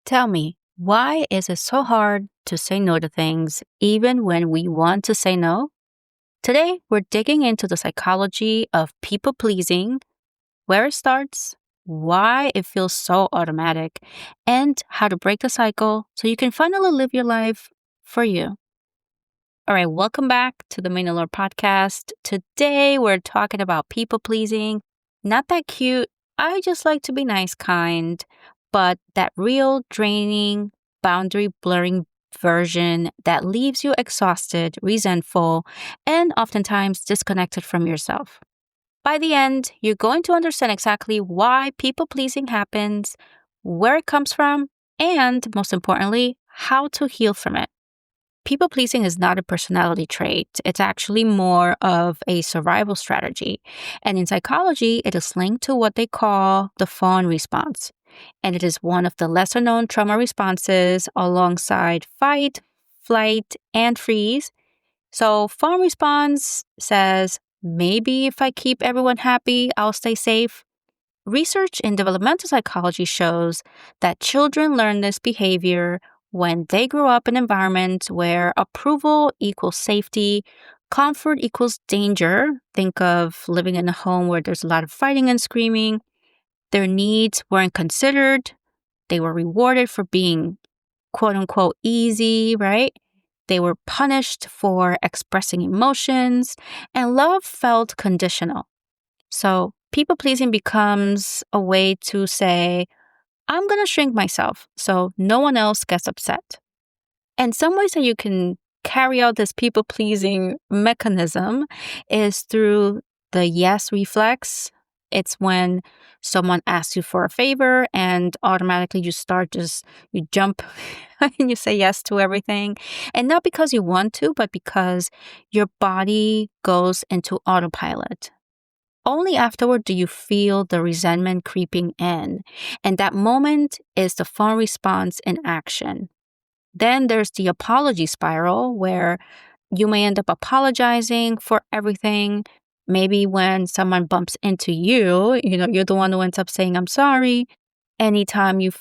Tell me, why is it so hard to say no to things even when we want to say no? Today, we're digging into the psychology of people pleasing, where it starts, why it feels so automatic, and how to break the cycle so you can finally live your life for you. All right, welcome back to the Manilor podcast. Today, we're talking about people pleasing. Not that cute, I just like to be nice kind, but that real draining, boundary blurring version that leaves you exhausted, resentful, and oftentimes disconnected from yourself. By the end, you're going to understand exactly why people pleasing happens, where it comes from, and most importantly, how to heal from it. People pleasing is not a personality trait. It's actually more of a survival strategy. And in psychology, it is linked to what they call the fawn response. And it is one of the lesser known trauma responses alongside fight, flight, and freeze. So, fawn response says, maybe if I keep everyone happy, I'll stay safe. Research in developmental psychology shows that children learn this behavior when they grow up in environments where approval equals safety, comfort equals danger. Think of living in a home where there's a lot of fighting and screaming. Their needs weren't considered. They were rewarded for being quote unquote easy, right? They were punished for expressing emotions, and love felt conditional. So people pleasing becomes a way to say, I'm going to shrink myself so no one else gets upset. And some ways that you can carry out this people pleasing mechanism is through the yes reflex. It's when someone asks you for a favor and automatically you jump and you say yes to everything. And not because you want to, but because your body goes into autopilot. Only afterward do you feel the resentment creeping in. And that moment is the fawn response in action. Then there's the apology spiral where you may end up apologizing for everything. Maybe when someone bumps into you, you're the one who ends up saying, I'm sorry. Anytime you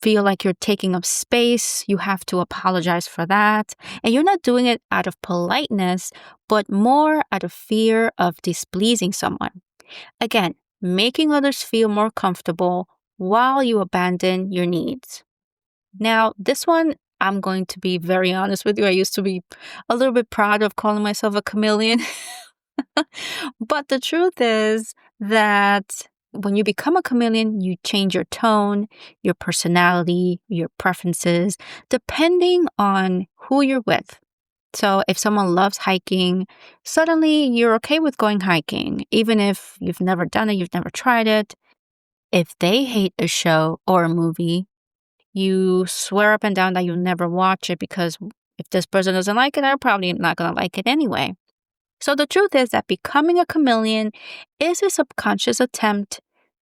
feel like you're taking up space, you have to apologize for that. And you're not doing it out of politeness, but more out of fear of displeasing someone. Again, making others feel more comfortable while you abandon your needs. Now, this one, I'm going to be very honest with you. I used to be a little bit proud of calling myself a chameleon. But the truth is that when you become a chameleon, you change your tone, your personality, your preferences, depending on who you're with. So if someone loves hiking, suddenly you're okay with going hiking, even if you've never done it, you've never tried it. If they hate a show or a movie, you swear up and down that you'll never watch it because if this person doesn't like it, I'm probably not going to like it anyway. So the truth is that becoming a chameleon is a subconscious attempt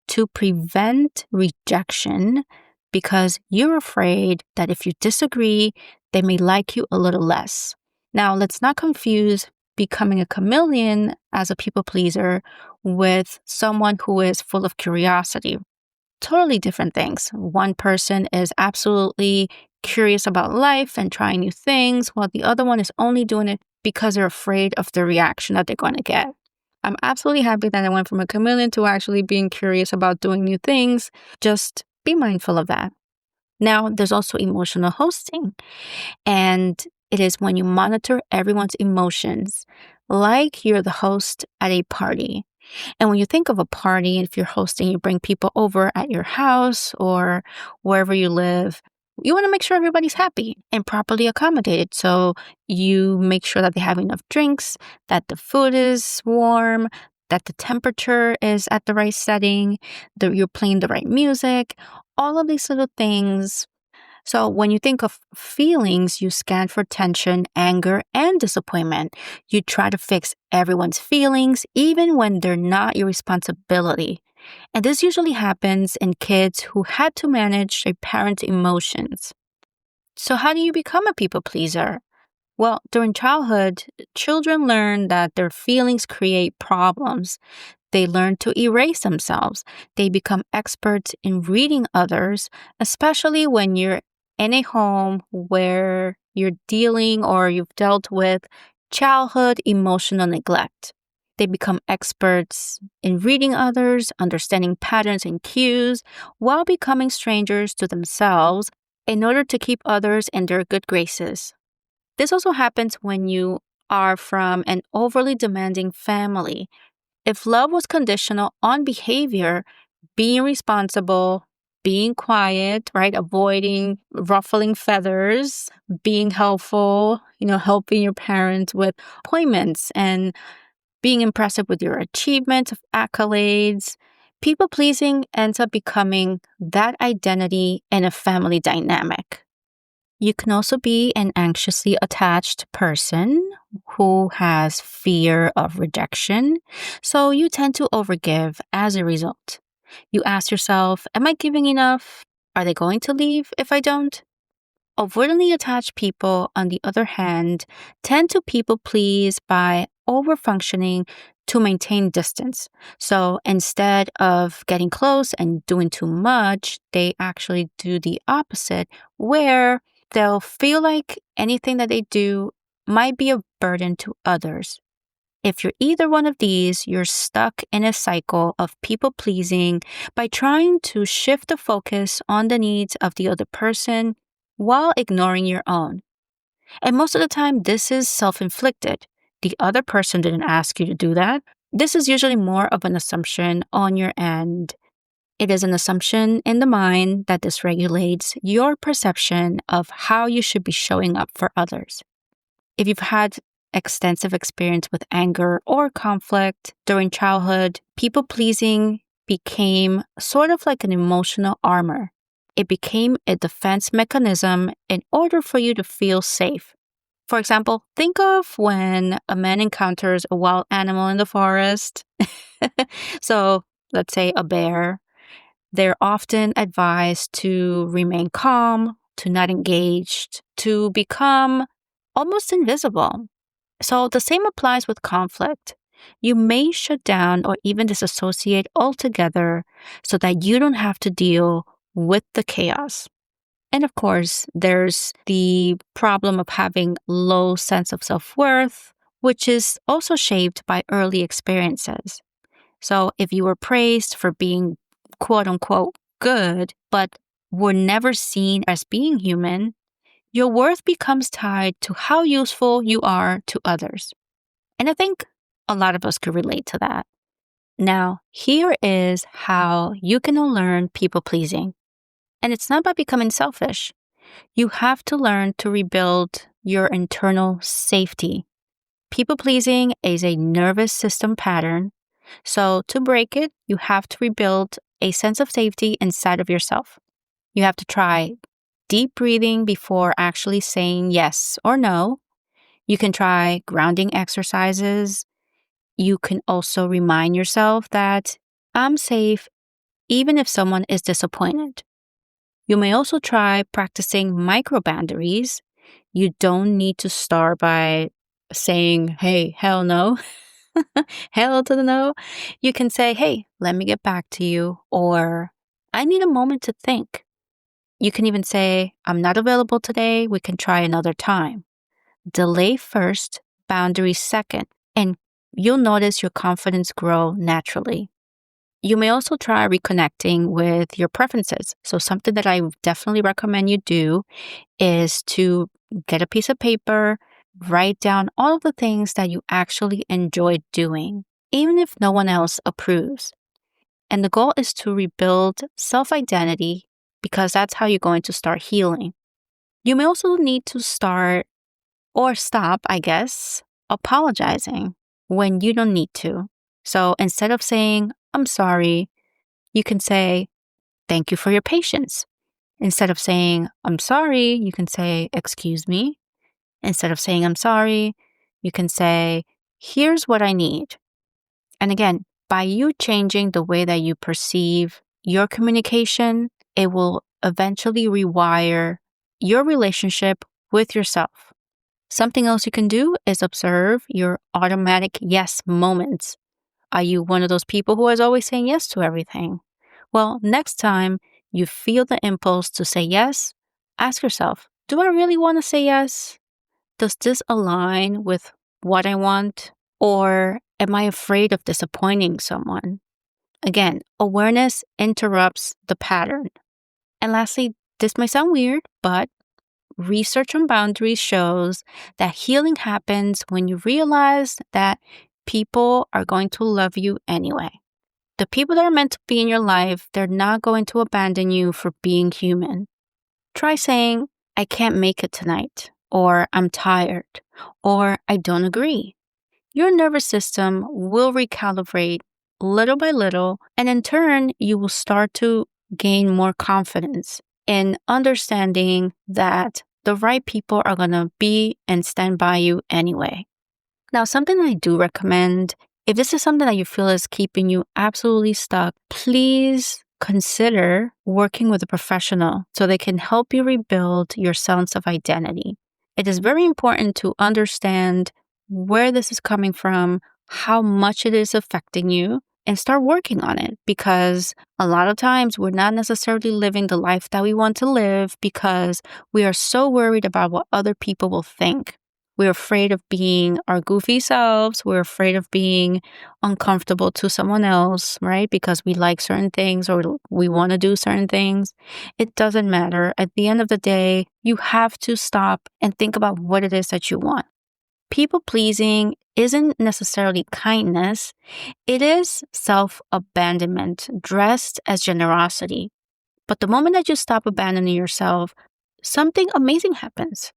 to prevent rejection because you're afraid that if you disagree, they may like you a little less. Now, let's not confuse becoming a chameleon as a people pleaser with someone who is full of curiosity. Totally different things. One person is absolutely curious about life and trying new things, while the other one is only doing it because they're afraid of the reaction that they're going to get. I'm absolutely happy that I went from a chameleon to actually being curious about doing new things. Just be mindful of that. Now, there's also emotional hosting, and it is when you monitor everyone's emotions like you're the host at a party. And when you think of a party, if you're hosting, you bring people over at your house or wherever you live, you want to make sure everybody's happy and properly accommodated. So you make sure that they have enough drinks, that the food is warm, that the temperature is at the right setting, that you're playing the right music, all of these little things. So when you think of feelings, you scan for tension, anger, and disappointment. You try to fix everyone's feelings, even when they're not your responsibility. And this usually happens in kids who had to manage their parents' emotions. So how do you become a people pleaser? Well, during childhood, children learn that their feelings create problems. They learn to erase themselves. They become experts in reading others, especially when you're in a home where you're dealing or you've dealt with childhood emotional neglect. They become experts in reading others, understanding patterns and cues, while becoming strangers to themselves in order to keep others in their good graces. This also happens when you are from an overly demanding family. If love was conditional on behavior, being responsible, being quiet, right? Avoiding ruffling feathers, being helpful, helping your parents with appointments and being impressive with your achievements, accolades. People pleasing ends up becoming that identity in a family dynamic. You can also be an anxiously attached person who has fear of rejection, so you tend to overgive as a result. You ask yourself, am I giving enough? Are they going to leave if I don't? Avoidantly attached people, on the other hand, tend to people please by overfunctioning to maintain distance. So instead of getting close and doing too much, they actually do the opposite, where they'll feel like anything that they do might be a burden to others. If you're either one of these, you're stuck in a cycle of people pleasing by trying to shift the focus on the needs of the other person while ignoring your own. And most of the time, this is self-inflicted. The other person didn't ask you to do that. This is usually more of an assumption on your end. It is an assumption in the mind that dysregulates your perception of how you should be showing up for others. If you've had extensive experience with anger or conflict during childhood, people-pleasing became sort of like an emotional armor. It became a defense mechanism in order for you to feel safe. For example, think of when a man encounters a wild animal in the forest. So let's say a bear. They're often advised to remain calm, to not engage, to become almost invisible. So the same applies with conflict. You may shut down or even disassociate altogether so that you don't have to deal with the chaos. And of course, there's the problem of having low sense of self-worth, which is also shaped by early experiences. So if you were praised for being quote unquote good, but were never seen as being human, your worth becomes tied to how useful you are to others. And I think a lot of us could relate to that. Now, here is how you can learn people pleasing. And it's not by becoming selfish. You have to learn to rebuild your internal safety. People pleasing is a nervous system pattern. So to break it, you have to rebuild a sense of safety inside of yourself. You have to try deep breathing before actually saying yes or no. You can try grounding exercises. You can also remind yourself that I'm safe even if someone is disappointed. You may also try practicing micro boundaries. You don't need to start by saying, hey, hell no, hell to the no. You can say, hey, let me get back to you, or I need a moment to think. You can even say, I'm not available today. We can try another time. Delay first, boundaries second, and you'll notice your confidence grow naturally. You may also try reconnecting with your preferences. So something that I definitely recommend you do is to get a piece of paper, write down all of the things that you actually enjoy doing, even if no one else approves. And the goal is to rebuild self-identity because that's how you're going to start healing. You may also need to start or stop, I guess, apologizing when you don't need to. So instead of saying, I'm sorry, you can say, thank you for your patience. Instead of saying, I'm sorry, you can say, excuse me. Instead of saying, I'm sorry, you can say, here's what I need. And again, by you changing the way that you perceive your communication, it will eventually rewire your relationship with yourself. Something else you can do is observe your automatic yes moments. Are you one of those people who is always saying yes to everything? Well, next time you feel the impulse to say yes, ask yourself, do I really want to say yes? Does this align with what I want? Or am I afraid of disappointing someone? Again, awareness interrupts the pattern. And lastly, this might sound weird, but research on boundaries shows that healing happens when you realize that people are going to love you anyway. The people that are meant to be in your life, they're not going to abandon you for being human. Try saying, I can't make it tonight, or I'm tired, or I don't agree. Your nervous system will recalibrate little by little, and in turn, you will start to gain more confidence in understanding that the right people are going to be and stand by you anyway. Now, something I do recommend, if this is something that you feel is keeping you absolutely stuck, please consider working with a professional so they can help you rebuild your sense of identity. It is very important to understand where this is coming from, how much it is affecting you, and start working on it, because a lot of times we're not necessarily living the life that we want to live because we are so worried about what other people will think. We're afraid of being our goofy selves. We're afraid of being uncomfortable to someone else, right? Because we like certain things or we want to do certain things. It doesn't matter. At the end of the day, you have to stop and think about what it is that you want. People pleasing isn't necessarily kindness. It is self-abandonment dressed as generosity. But the moment that you stop abandoning yourself, something amazing happens.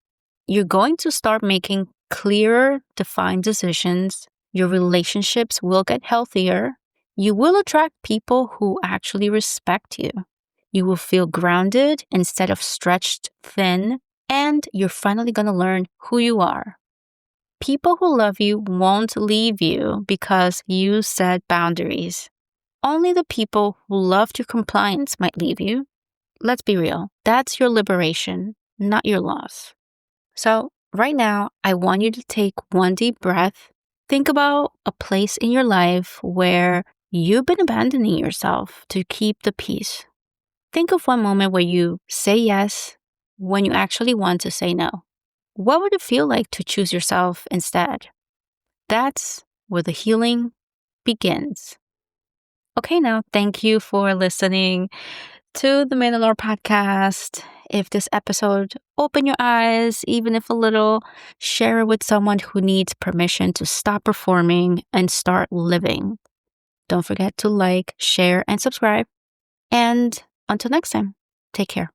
You're going to start making clearer, defined decisions. Your relationships will get healthier. You will attract people who actually respect you. You will feel grounded instead of stretched thin. And you're finally going to learn who you are. People who love you won't leave you because you set boundaries. Only the people who loved your compliance might leave you. Let's be real. That's your liberation, not your loss. So right now, I want you to take one deep breath. Think about a place in your life where you've been abandoning yourself to keep the peace. Think of one moment where you say yes when you actually want to say no. What would it feel like to choose yourself instead? That's where the healing begins. Okay, now thank you for listening to the Mandalore podcast. If this episode opened your eyes, even if a little, share it with someone who needs permission to stop performing and start living. Don't forget to like, share, and subscribe. And until next time, take care.